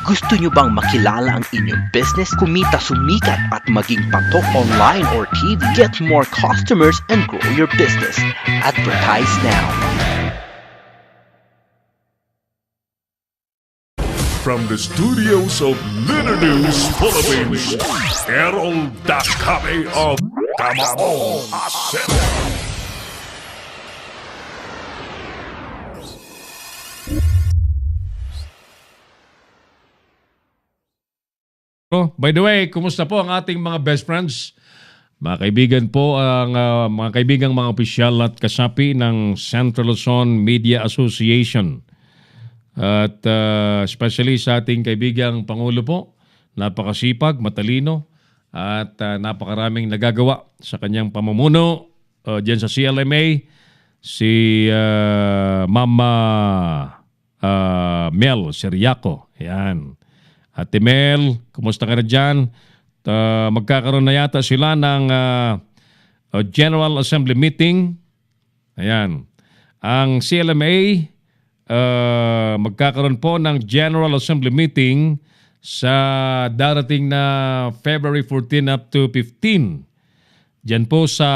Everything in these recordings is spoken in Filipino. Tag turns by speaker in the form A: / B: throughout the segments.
A: Gusto nyo bang makilala ang inyong business, kumita, sumikat at maging patok online or TV? Get more customers and grow your business. Advertise now.
B: From the studios of Little News Philippines, Errol Dakame of Kamao Asset.
C: Oh, by the way, kumusta po ang ating mga best friends? Mga kaibigan po, ang mga kaibigang mga opisyal at kasapi ng Central Luzon Media Association. At especially sa ating kaibigang Pangulo po, napakasipag, matalino, at napakaraming nagagawa sa kanyang pamumuno dyan sa CLMA, si Mama Mel Seriaco. Ayan. Ate Mel, kumusta ka na dyan? Magkakaroon na yata sila ng General Assembly meeting. Ayan. Ang CLMA, magkakaroon po ng General Assembly meeting sa darating na February 14 up to 15. Diyan po sa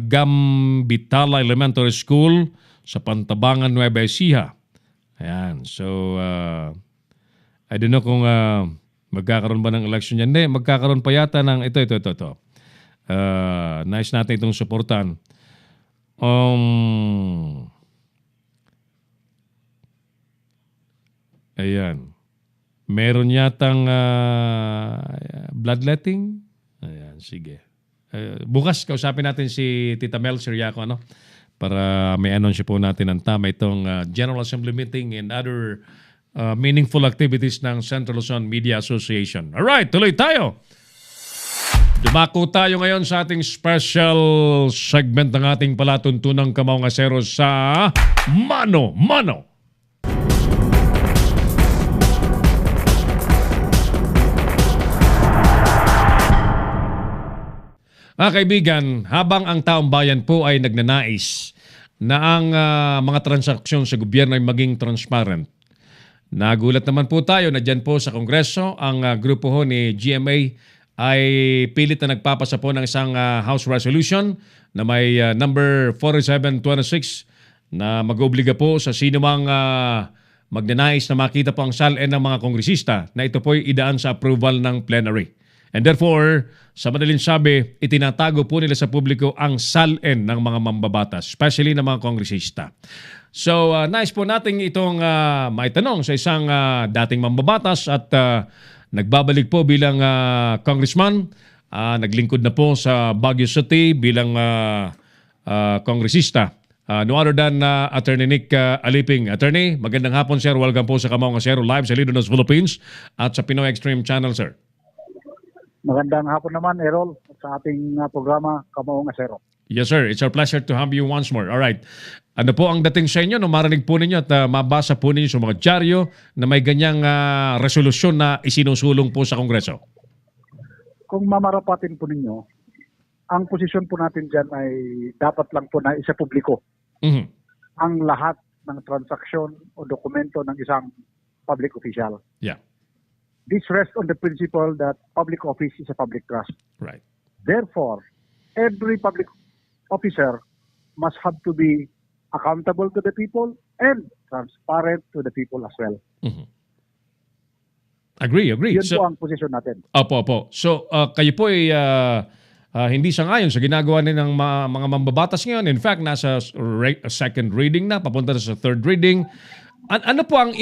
C: Gambitala Elementary School sa Pantabangan, Nueva Ecija. Ayan. So, I don't know kung magkakaroon ba ng election yan. Hindi, magkakaroon pa yata ng ito. Nice natin itong supportan. Ayan. Meron yatang bloodletting. Ayan, sige. Bukas, kausapin natin si Tita Mel Seriaco, ano? Para may anunsyo po natin ang tama itong General Assembly meeting and other meaningful activities ng Central Luzon Media Association. Alright, tuloy tayo. Dumako tayo ngayon sa ating special segment ng ating palatuntunang Kamaong Asero sa Mano Mano. Kaibigan, habang ang taong bayan po ay nagnanais na ang mga transaksyon sa gobyerno ay maging transparent, nagulat naman po tayo na dyan po sa Kongreso, ang grupo ho ni GMA ay pilit na nagpapasa po ng isang House Resolution na may number 4726 na mag-obliga po sa sino mang magnanais na makita po ang SALN ng mga kongresista na ito po ay idaan sa approval ng plenary. And therefore, sa madaling sabi, itinatago po nila sa publiko ang SALN ng mga mambabatas, especially ng mga kongresista. So, nice po natin itong maitanong sa isang dating mambabatas at nagbabalik po bilang congressman. Naglingkod na po sa Baguio City bilang kongresista. No other than Attorney Nick Aliping. Attorney, magandang hapon sir. Welcome po sa Kamaong Asero live sa Little News Philippines at sa Pinoy Extreme Channel, sir.
D: Magandang hapon naman, Errol, sa ating programa Kamaong Asero.
C: Yes, sir. It's our pleasure to have you once more. All right. Ano po ang dating sa inyo? No, marinig po ninyo at mabasa po ninyo sa mga dyaryo na may ganyang resolusyon na isinusulong po sa Kongreso?
D: Kung mamarapatin po ninyo, ang posisyon po natin dyan ay dapat lang po na isa publiko.
C: Mm-hmm.
D: Ang lahat ng transaksyon o dokumento ng isang public official.
C: Yeah.
D: This rests on the principle that public office is a public trust.
C: Right.
D: Therefore, every public officer must have to be accountable to the people and transparent to the people as well.
C: Mm-hmm. Agree.
D: Yun po ang posisyon natin.
C: Opo. So, kayo po ay hindi sangayon sa ginagawa ng mga mambabatas ngayon. In fact, nasa second reading na, papunta na sa third reading. Ano po ang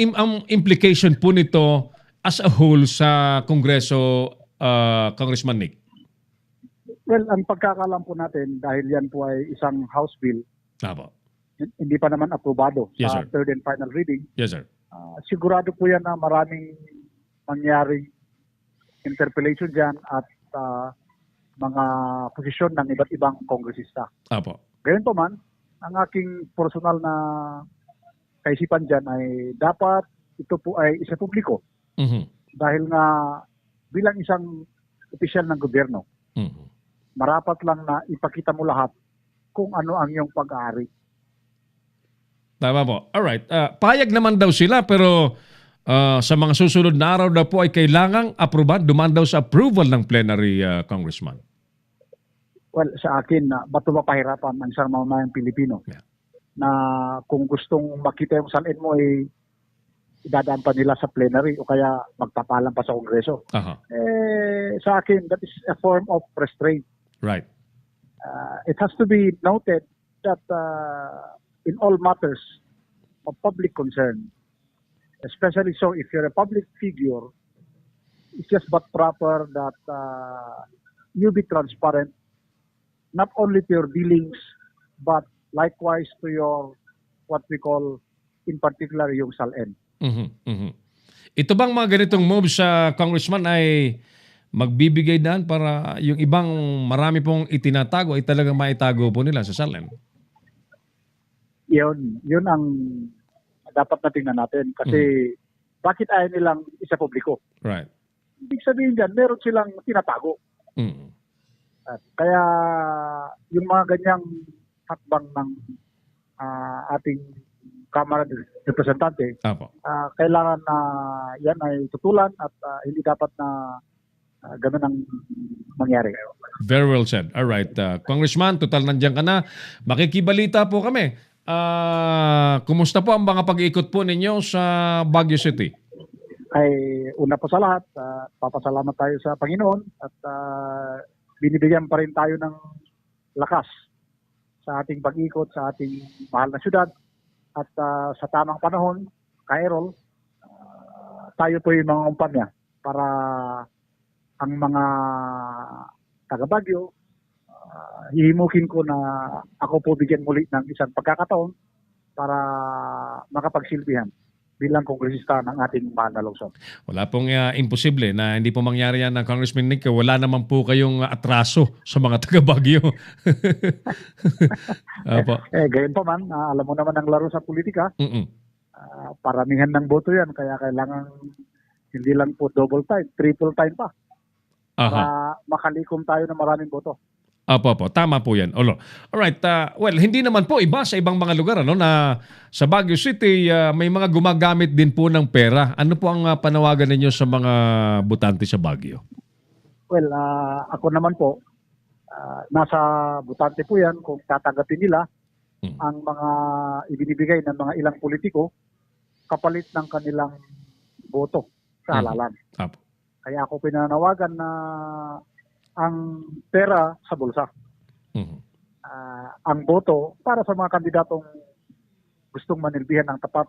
C: implication po nito as a whole sa Kongreso, Congressman Nick?
D: Well, ang pagkakalam po natin, dahil yan po ay isang House bill,
C: Apo.
D: hindi pa naman aprobado
C: Yes,
D: sa
C: sir.
D: third and final reading,
C: Yes, sir.
D: sigurado po yan na maraming mangyaring interpellation dyan at mga posisyon ng iba't ibang kongresista.
C: Apo.
D: Ganyan pa man, ang aking personal na kaisipan dyan ay dapat ito po ay isa publiko.
C: Mm-hmm.
D: Dahil nga bilang isang opisyal ng gobyerno,
C: Mm-hmm.
D: marapat lang na ipakita mo lahat kung ano ang iyong pag-aari.
C: Tama po. Alright. Payag naman daw sila pero sa mga susunod na araw na po ay kailangang aproban, dumaan daw sa approval ng plenary, Congressman.
D: Well, sa akin, bato mapahirapan ang isang mamamayang Pilipino
C: Yeah.
D: na kung gustong makita yung salin mo, idadaan pa nila sa plenary o kaya magpapalam pa sa Kongreso.
C: Aha.
D: Sa akin, that is a form of restraint.
C: Right.
D: It has to be noted that in all matters of public concern, especially so if you're a public figure, it's just but proper that you be transparent, not only to your dealings, but likewise to your, what we call, in particular, yung SALN.
C: Ito bang mga ganitong moves sa Congressman ay magbibigay daan para yung ibang marami pong itinatago ay talagang maitago po nila sa SALN?
D: Yun ang dapat na tingnan natin. Kasi bakit ayaw nilang isa publiko?
C: Right.
D: Ibig sabihin dyan, meron silang tinatago. Kaya yung mga ganyang hakbang ng ating Kamara ng Representante,
C: Apo.
D: kailangan na yan ay tutulan at hindi dapat na ganun ang mangyari.
C: Very well said. All right. Congressman, total nandiyan ka na. Makikibalita po kami. Kumusta po ang mga pag-iikot po ninyo sa Baguio City?
D: Ay una po sa lahat, papasalamat tayo sa Panginoon at binibigyan pa rin tayo ng lakas sa ating pag-ikot sa ating mahal na syudad at sa tamang panahon, Kairol, tayo po yung mga kumpanya para ang mga taga Baguio, hihimukin ko na ako po bigyan muli ng isang pagkakataon para makapagsilbihan bilang kongresista ng ating mahal na lungsod.
C: Wala pong imposible na hindi po mangyari yan ng Congressman Nick. Wala naman po kayong atraso sa mga taga Baguio. Apo.
D: Gayon pa man, alam mo naman ang laro sa politika, paramihan ng boto yan, kaya kailangan hindi lang po double time, triple time pa para makalikom tayo ng maraming boto.
C: Apo. Tama po yan. Alright. Well, hindi naman po iba sa ibang mga lugar na sa Baguio City may mga gumagamit din po ng pera. Ano po ang panawagan ninyo sa mga butante sa Baguio?
D: Well, ako naman po, nasa butante po yan kung tatanggapin nila ang mga ibinibigay ng mga ilang politiko kapalit ng kanilang boto sa halalan.
C: Apo.
D: Kaya ako pinanawagan na ang pera sa bulsa. Ang boto para sa mga kandidatong gustong manilbihan ng tapat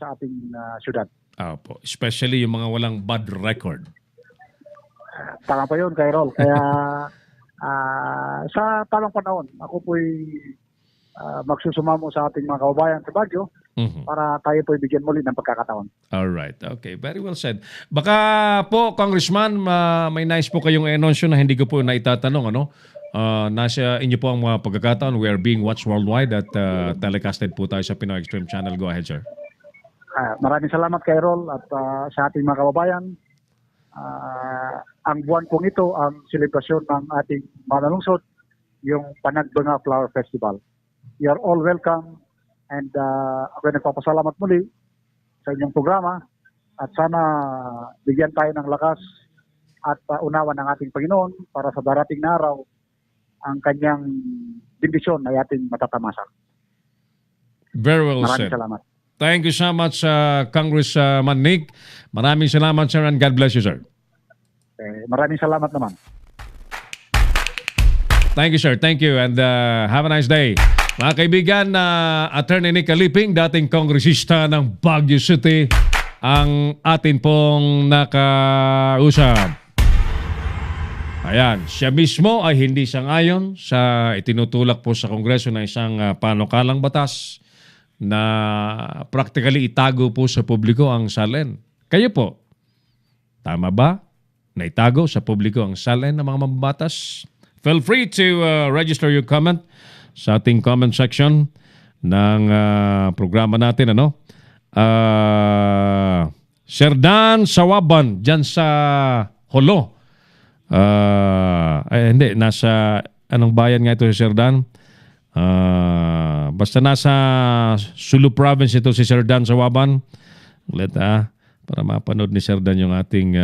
D: sa ating syudad.
C: Apo. Especially yung mga walang bad record.
D: Tama pa yun, Kairol. Kaya sa tamang panahon, ako po'y magsusumamo sa ating mga kababayan sa Baguio para tayo po'y bigyan muli ng pagkakataon.
C: Alright. Okay. Very well said. Baka po, Congressman, may nice po kayong enonsyo na hindi ko po naitatanong. Nasa inyo po ang mga pagkakataon. We are being watched worldwide at telecasted po tayo sa Pinoy Extreme Channel. Go ahead, sir.
D: Maraming salamat, Kairol, at sa ating mga kababayan. Ang buwan pong ito, ang selebrasyon ng ating manalungsod, yung Panagbanga Flower Festival. You are all welcome and ako nagpapasalamat muli sa inyong programa at sana bigyan tayo ng lakas at unawa ng ating Panginoon para sa darating na araw ang kanyang bendisyon ay ating matatamasa.
C: Very well
D: Maraming
C: said.
D: salamat.
C: Thank you so much, Congressman Nick. Maraming salamat, sir, and God bless you, sir.
D: Maraming salamat naman.
C: Thank you, sir. Thank you, and have a nice day. Mga kaibigan, Attorney Nick Aliping, dating kongresista ng Baguio City, ang atin pong nakausap. Ayan, siya mismo ay hindi sang-ayon sa itinutulak po sa Kongreso na isang panukalang batas na practically itago po sa publiko ang SALN. Kayo po, tama ba na itago sa publiko ang SALN ng mga mambatas? Feel free to register your comment sa ating comment section ng programa natin. Sir Dan Sawaban, dyan sa Holo. Hindi, nasa anong bayan nga ito si Sir Dan? Basta nasa Sulu Province ito si Sir Dan Sawaban. para mapanood ni Sir Dan yung ating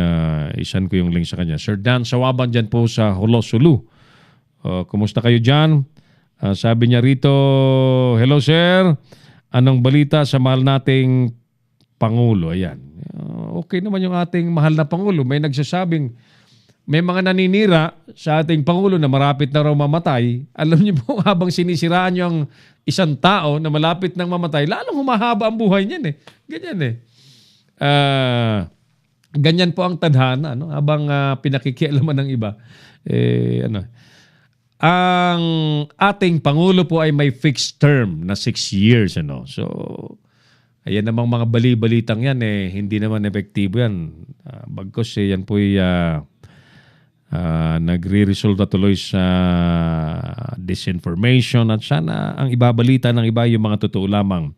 C: isan ko yung link sa kanya. Sir Dan Sawaban dyan po sa Holo, Sulu. Kumusta kayo dyan? Sabi niya rito, hello sir, anong balita sa mahal nating Pangulo? Ayan. Okay naman yung ating mahal na Pangulo. May nagsasabing, may mga naninira sa ating Pangulo na marapit na raw mamatay. Alam niyo po, habang sinisiraan niyo ang isang tao na malapit nang mamatay, lalong humahaba ang buhay niyan eh. Ganyan eh. Ganyan po ang tadhana, no? Habang pinakikialaman ng iba. Ang ating Pangulo po ay may fixed term na 6 years. Ano? So, ayan namang mga bali-balitang yan, hindi naman epektibo yan. Bagkos yan po ay nagre-resulta tuloy sa disinformation at sana ang ibabalita ng iba yung mga totoo lamang.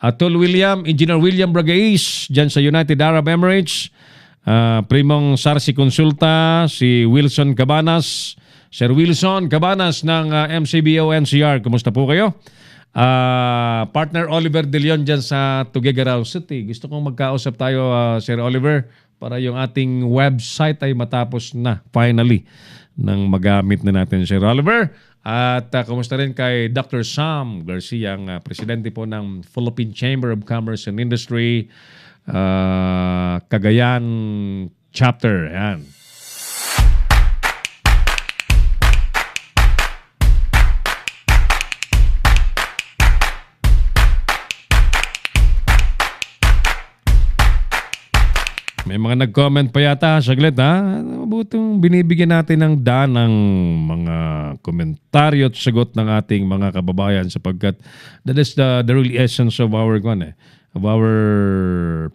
C: Engineer William Bragais dyan sa United Arab Emirates, Primong Sarsi Consulta, si Wilson Cabanas, Sir Wilson Cabanas ng MCBO NCR. Kumusta po kayo? Partner Oliver De Leon dyan sa Tuguegarao City. Gusto kong magkausap tayo, Sir Oliver, para yung ating website ay matapos na finally nang magamit na natin, Sir Oliver. At kumusta rin kay Dr. Sam Garcia, ang presidente po ng Philippine Chamber of Commerce and Industry, Cagayan Chapter. Ayan. May mga nag-comment pa yata, saglit ha. Mabutong binibigyan natin ng daan ng mga komentaryo at sagot ng ating mga kababayan sapagkat that is the real essence of our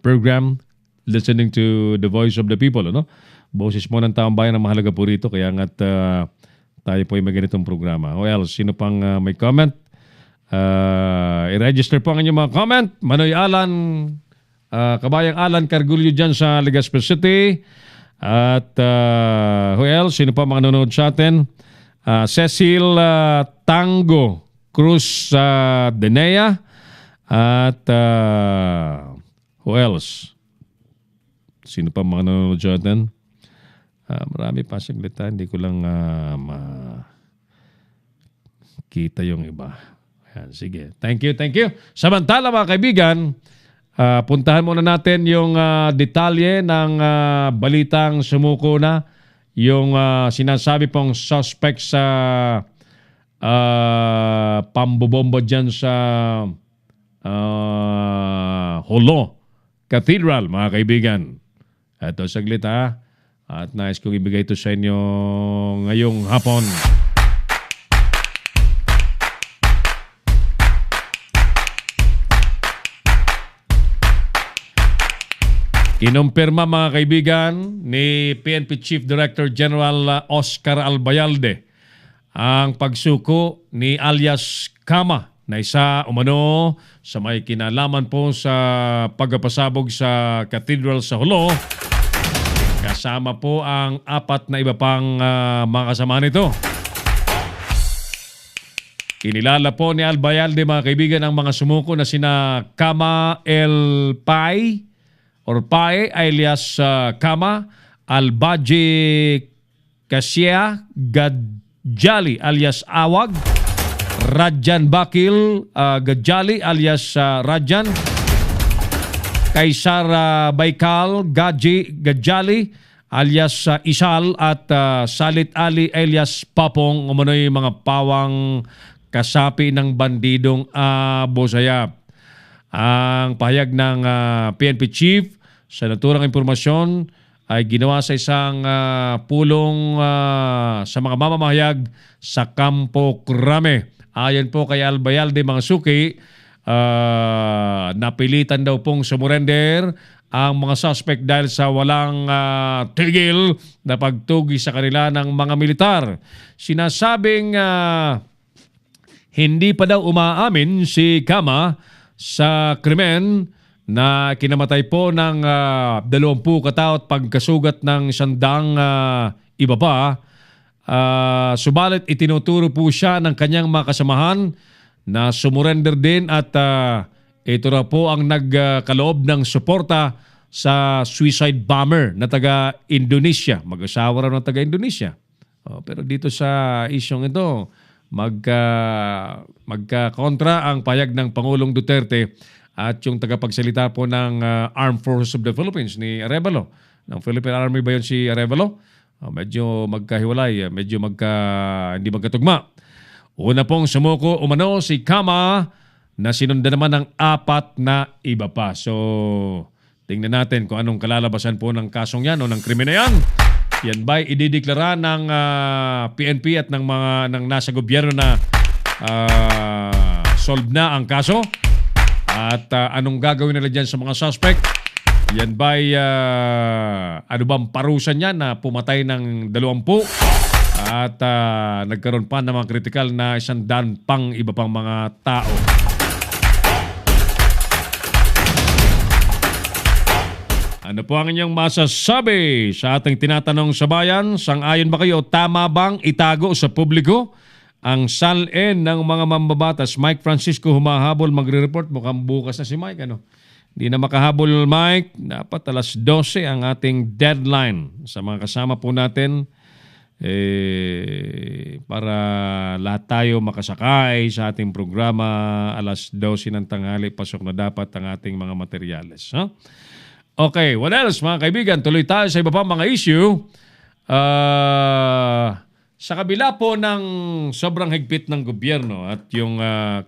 C: program, listening to the voice of the people. Ano? Boses mo ng taong bayan ang mahalaga po rito kaya nga't tayo po ay may ganitong programa. O else, sino pang may comment? I-register po ang inyong mga comment. Manoy Alan, Kabayang Alan Cargulyo dyan sa Legazpi City. At who else? Sino pa mga nanonood sa atin? Cecil Tango Cruz Denea. At who else? Sino pa mga nanonood sa atin? Marami pa saglita. Hindi ko lang kita yung iba. Ayan, sige. Thank you. Samantala mga kaibigan, puntahan muna natin yung detalye ng balitang sumuko na yung sinasabi pong suspect sa pambobomba dyan sa Holo Cathedral, mga kaibigan. Ito saglit ha. At nais kong ibigay ito sa inyo ngayong hapon. Kinumpirma mga kaibigan ni PNP Chief Director General Oscar Albayalde ang pagsuko ni alias Kama na isa umano sa may kinalaman po sa pagpasabog sa Cathedral sa Holo. Kasama po ang 4 na iba pang mga kasama nito. Kinilala po ni Albayalde mga kaibigan ang mga sumuko na sina Kama El Pai or Pae alias Kama, Albaji Kasia Gadjali alias Awag, Rajan Bakil Gadjali alias Rajan, Kaisar Baikal Gadjali alias Isal at Salit Ali alias Papong, umano'y mga pawang kasapi ng bandidong Abu Sayyaf. Ang pahayag ng PNP Chief sa naturang impormasyon ay ginawa sa isang pulong sa mga mamamahayag sa Campo Crame. Ayon po kay Albayalde mga suki, napilitan daw pong sumurrender ang mga suspect dahil sa walang tigil na pagtugi sa kanila ng mga militar. Sinasabing hindi pa daw umaamin si Kama sa krimen na kinamatay po ng 20 katao at pagkasugat ng 100 iba pa. Subalit itinuturo po siya ng kanyang mga kasamahan na sumurrender din at ito na po ang nagkaloob ng suporta sa suicide bomber na taga Indonesia. Mag-asawa raw na taga Indonesia. Pero dito sa isyong ito, magkakontra ang payag ng Pangulong Duterte at yung tagapagsalita po ng Armed Forces of the Philippines ni Arevalo. Ng Philippine Army ba yun si Arevalo? Medyo magkahiwalay, medyo hindi magkatugma. Una pong sumuko umano si Kama na sinundan naman ng 4 na iba pa. So, tingnan natin kung anong kalalabasan po ng kasong yan o ng krimen na yan. Yan ba'y idideklara ng PNP at ng nasa gobyerno na solve na ang kaso? At anong gagawin nila dyan sa mga suspect? Yan ba'y ano bang parusa niya na pumatay ng 20 at nagkaroon pa ng mga kritikal na 100 pang iba pang mga tao. Ano po ang inyong masasabi sa ating tinatanong sa bayan? Sang-ayon ba kayo? Tama bang itago sa publiko ang salin ng mga mambabatas? Mike Francisco humahabol, magre-report. Mukhang bukas na si Mike. Hindi na makahabol, Mike. Dapat alas 12 ang ating deadline sa mga kasama po natin para lahat tayo makasakay sa ating programa. Alas 12 ng tanghali, pasok na dapat ang ating mga materyales. Okay, what else mga kaibigan? Tuloy tayo sa iba pang mga issue. Sa kabila po ng sobrang higpit ng gobyerno at yung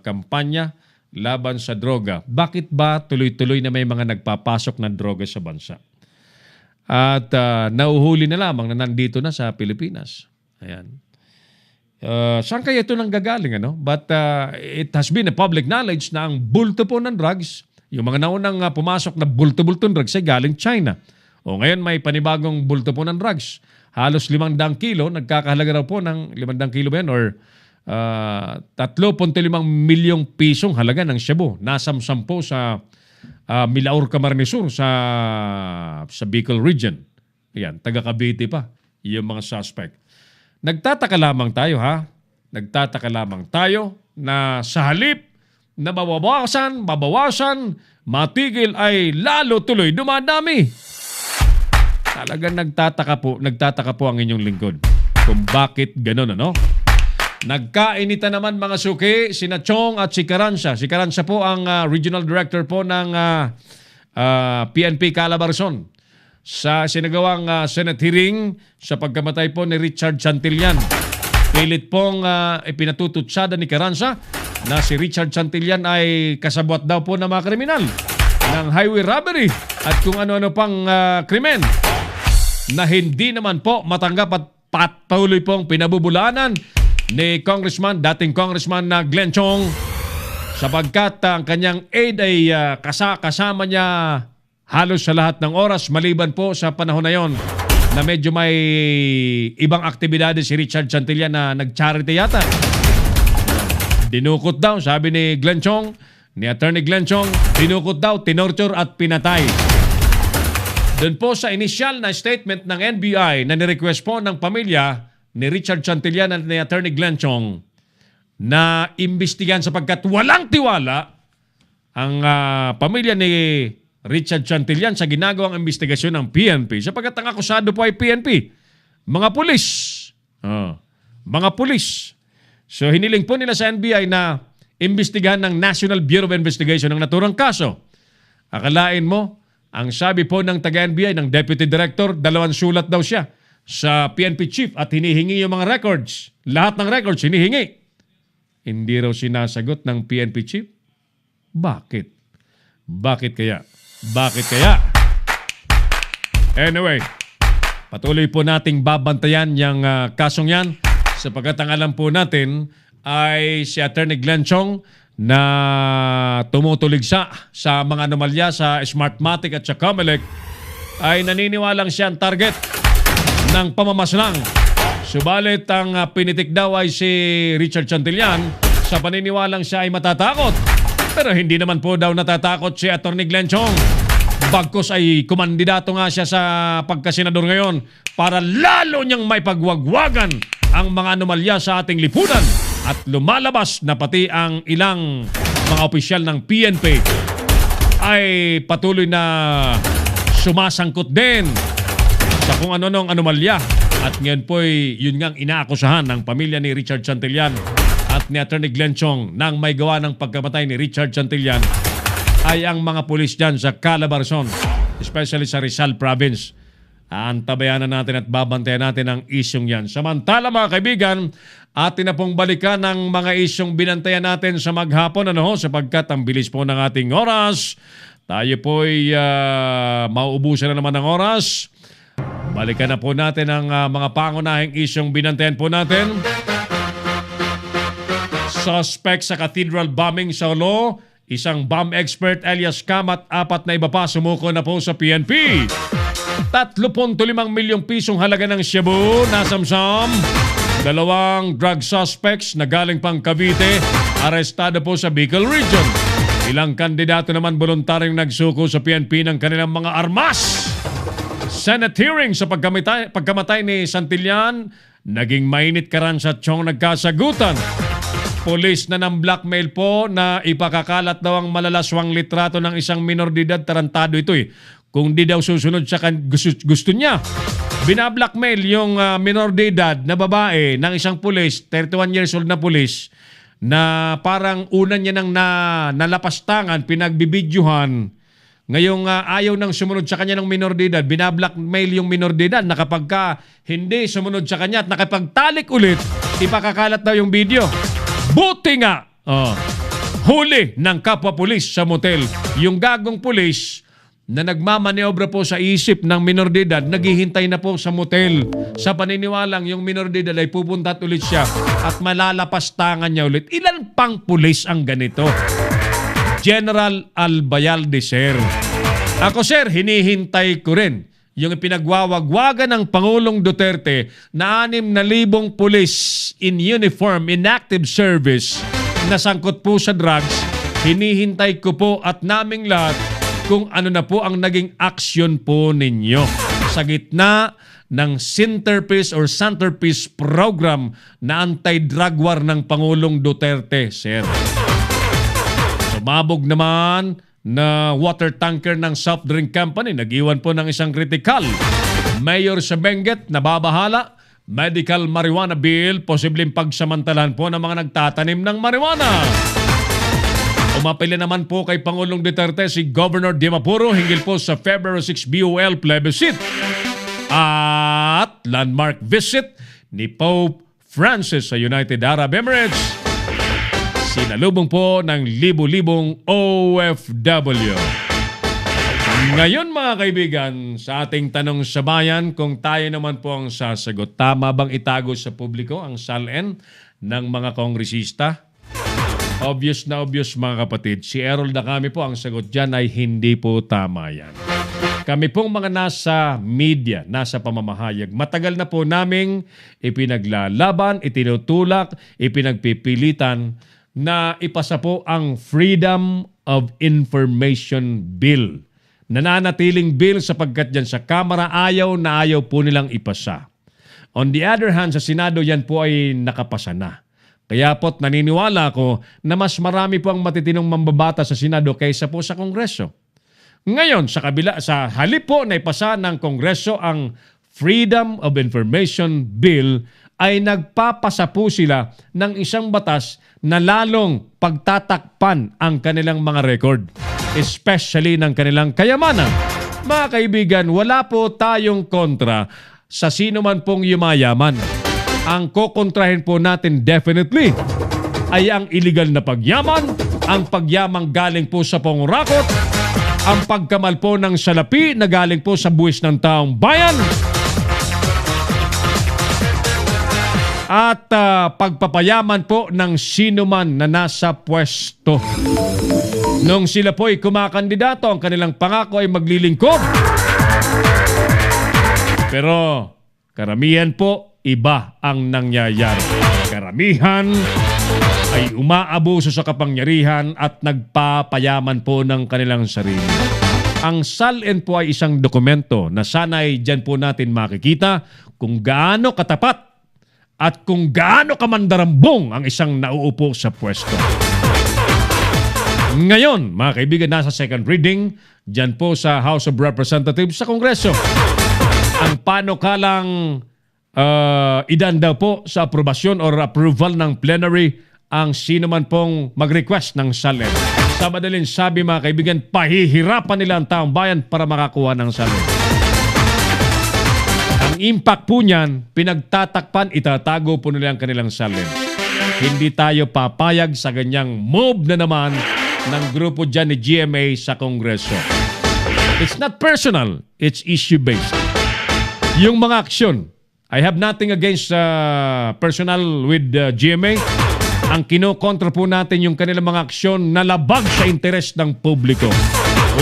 C: kampanya laban sa droga, bakit ba tuloy-tuloy na may mga nagpapasok na droga sa bansa? At nauhuli na lamang na nandito na sa Pilipinas. Ayan. Saan kaya ito nang gagaling? But it has been a public knowledge na ang bulto po ng drugs, yung mga naunang pumasok na bulto-bulto ng drugs ay galing China. O ngayon may panibagong bulto po ng drugs. Halos 500 kilo, nagkakahalaga raw po ng 500 kilo ba yan or 3.5 milyong pisong halaga ng shabu. Nasamsam po sa Milaur, Camarines Sur sa Bicol region. Ayan, taga Cavite pa yung mga suspect. Nagtataka lamang tayo Nagtataka lamang tayo na sa halip na mabawasan, matigil ay lalo tuloy dumadami. Talagang nagtataka po ang inyong lingkod kung bakit ganun, Nagkainita naman mga suki, sina Chong at si Carranza. Si Carranza po ang regional director po ng PNP Calabarzon sa sinagawang Senate hearing sa pagkamatay po ni Richard Santillan. Pilit pong ipinatututsada ni Carranza na si Richard Santillan ay kasabwat daw po ng mga kriminal ng highway robbery at kung ano-ano pang krimen na hindi naman po matanggap at patuloy pong pinabubulaanan ni dating Congressman na Glenn Chong sapagkat ang kanyang aide ay kasama niya halos sa lahat ng oras maliban po sa panahon na yon na medyo may ibang aktibidades si Richard Santillan na nag-charity yata. Dinukot daw, sabi ni Glenn Chong, ni Attorney Glenn Chong, dinukot daw, tinorture at pinatay. Doon po sa initial na statement ng NBI na nirequest po ng pamilya ni Richard Santillan at ni Attorney Glenn Chong na imbestigahan sapagkat walang tiwala ang pamilya ni Richard Santillan sa ginagawang investigasyon ng PNP sapagkat ang akusado po ay PNP. Mga pulis. Mga pulis. So hiniling po nila sa NBI na imbestigahan ng National Bureau of Investigation ang naturang kaso. Akalain mo, ang sabi po ng taga-NBI, ng Deputy Director, 2 sulat daw siya sa PNP Chief at hinihingi yung mga records. Lahat ng records hinihingi. Hindi raw sinasagot ng PNP Chief. Bakit? Bakit kaya? Bakit kaya? Anyway, patuloy po nating babantayan yung kasong yan sapagkat ang alam po natin ay si Attorney Glenn Chong na tumutuligsa sa mga anomalya sa Smartmatic at sa Comelec ay naniniwalang siya ang target ng pamamaslang. Subalit ang pinitik daw ay si Richard Santillan sa paniniwalang siya ay matatakot. Pero hindi naman po daw natatakot si Attorney Glenn Chong. Bagkus ay kumandidato nga siya sa pagkasenador ngayon para lalo niyang may pagwagwagan ang mga anomalya sa ating lipunan at lumalabas na pati ang ilang mga opisyal ng PNP ay patuloy na sumasangkot din sa kung ano-anong anomalya. At ngayon po'y yun ngang inaakusahan ng pamilya ni Richard Santillan at ni Attorney Glenn Chong nang may gawa ng pagkamatay ni Richard Santillan ay ang mga pulis dyan sa Calabarzon, especially sa Rizal Province. Antabayanan natin at babantayan natin ang isyong yan. Samantala mga kaibigan, atin na pong balikan ng mga isyong binantayan natin sa maghapon, sapagkat ang bilis po ng ating oras. Tayo po'y mauubusan na naman ng oras. Balikan na po natin ang mga pangunahing isyong binantayan po natin. Suspect sa cathedral bombing sa Olo, isang bomb expert alias Cam at 4 na iba pa sumuko na po sa PNP. 35 milyong pisong halaga ng shabu nasamsam. 2 drug suspects na galing pang Cavite, arestado po sa Bicol Region. Ilang kandidato naman voluntaryong nagsuko sa PNP ng kanilang mga armas. Senate hearing sa pagkamatay ni Santillan, naging mainit karan sa Chong nagkasagutan. Pulis na ng blackmail po na ipakakalat daw ang malalaswang litrato ng isang minor de edad. Tarantado ito kung di daw susunod sa gusto niya. Binablackmail yung minor de edad na babae ng isang pulis, 31 years old na pulis, na parang una niya nang nalapastangan, pinagbibidyohan. Ngayong ayaw nang sumunod sa kanya ng minor de edad, binablackmail yung minor de edad na kapag hindi sumunod sa kanya at nakapagtalik ulit, ipakakalat daw yung video. Buti nga, huli ng kapwa pulis sa motel. Yung gagong pulis na nagmamaniobra po sa isip ng minor de edad, naghihintay na po sa motel sa paniniwalang yung minor de edad ay pupunta ulit siya at malalapastangan niya ulit. Ilan pang pulis ang ganito? General Albayalde, sir. Ako, sir, hinihintay ko rin yung pinagwawagwagan ng Pangulong Duterte na 6,000 pulis in uniform, in active service, na sangkot po sa drugs. Hinihintay ko po at naming lahat kung ano na po ang naging action po ninyo sa gitna ng centerpiece program na anti-drug war ng Pangulong Duterte, sir. Sumabog naman na water tanker ng soft drink company. Nag-iwan po ng isang kritikal. Mayor sa Benguet, nababahala. Medical marijuana bill, posibleng pagsamantalahan po ng mga nagtatanim ng marijuana. Umapila naman po kay Pangulong Duterte si Governor Di Mapuro hinggil po sa February 6 BOL plebiscite at landmark visit ni Pope Francis sa United Arab Emirates. Sinalubong po ng libu-libong OFW. Ngayon mga kaibigan, sa ating tanong sa bayan, kung tayo naman po ang sasagot, tama bang itago sa publiko ang salin ng mga kongresista? Obvious na obvious mga kapatid. Si Errol Dacami po ang sagot dyan ay hindi po tama yan. Kami pong mga nasa media, nasa pamamahayag, matagal na po naming ipinaglalaban, itinutulak, ipinagpipilitan na ipasa po ang Freedom of Information Bill. Nananatiling bill sapagkat dyan sa Kamara ayaw po nilang ipasa. On the other hand, sa Senado yan po ay nakapasa na. Kaya po't naniniwala ako na mas marami po ang matitinong mambabata sa Senado kaysa po sa Kongreso. Ngayon, sa halip po na ipasa ng Kongreso ang Freedom of Information Bill, ay nagpapasa po sila ng isang batas na lalong pagtatakpan ang kanilang mga record, especially ng kanilang kayamanan. Mga kaibigan, wala po tayong kontra sa sino man pong yumayaman. Ang kokontrahin po natin definitely ay ang illegal na pagyaman, ang pagyamang galing po sa pangrakot, ang pagkamal po ng salapi na galing po sa buwis ng taong bayan, at pagpapayaman po ng sino man na nasa pwesto. Nung sila po ay kumakandidato, ang kanilang pangako ay maglilingkod. Pero karamihan po, iba ang nangyayari. Karamihan ay umaabuso sa kapangyarihan at nagpapayaman po ng kanilang sarili. Ang SALN po ay isang dokumento na sana ay dyan po natin makikita kung gaano katapat at kung gaano kamandarambong ang isang nauupo sa pwesto. Ngayon, mga kaibigan, nasa second reading dyan po sa House of Representatives sa Kongreso. Ang panukalang idan daw po sa aprobasyon or approval ng plenary ang sino man pong mag-request ng salin. Sa madaling sabi mga kaibigan, pahihirapan nila ang taong bayan para makakuha ng salin. Ang impact po niyan, pinagtatakpan, itatago po nila ang kanilang salin. Hindi tayo papayag sa ganyang move na naman ng grupo dyan ni GMA sa Kongreso. It's not personal, it's issue-based. Yung mga aksyon, I have nothing against personal with GMA. Ang kinokontra po natin yung kanilang mga aksyon na labag sa interes ng publiko.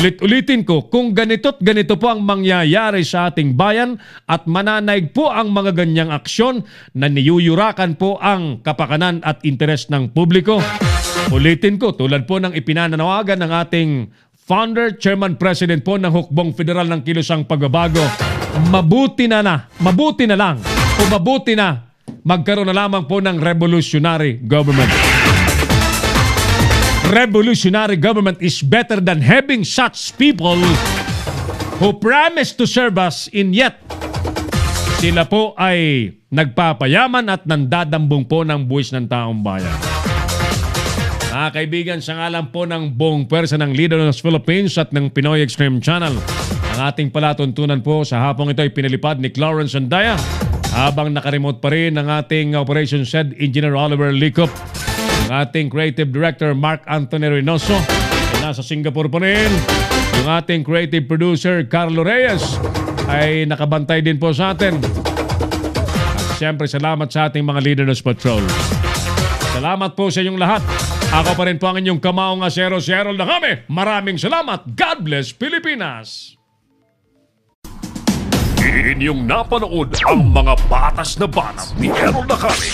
C: Ulit-ulitin ko, kung ganito't ganito po ang mangyayari sa ating bayan at mananaig po ang mga ganyang aksyon na niyuyurakan po ang kapakanan at interes ng publiko, ulitin ko, tulad po ng ipinananawagan ng ating founder, chairman, president po ng Hukbong Federal ng Kilusang Pagbabago, mabuti na magkaroon na lamang po ng revolutionary government. Revolutionary government is better than having such people who promise to serve us in yet sila po ay nagpapayaman at nandadambong po ng buwis ng taong bayan. Mga kaibigan, sa ngalan po ng buong pwersa ng Leader ng Philippines at ng Pinoy Extreme Channel, ang ating palatuntunan po sa hapong ito ay pinalipad ni Clarence Andaya habang nakaremote pa rin ang ating Operations Head Engineer Oliver Licop. Ang ating Creative Director Mark Anthony Reynoso ay nasa Singapore pa rin. Yung ating Creative Producer Carlo Reyes ay nakabantay din po sa atin. At siyempre salamat sa ating mga Leaders Patrol. Salamat po sa inyong lahat. Ako pa rin po ang inyong kamaong asero, si Errol Nakame. Maraming salamat. God bless Pilipinas.
B: Inyong napanood ang mga batas na banat ni Errol Nakame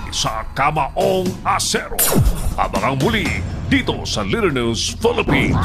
B: sa Kamaong Asero. Abangang muli dito sa Little News Philippines.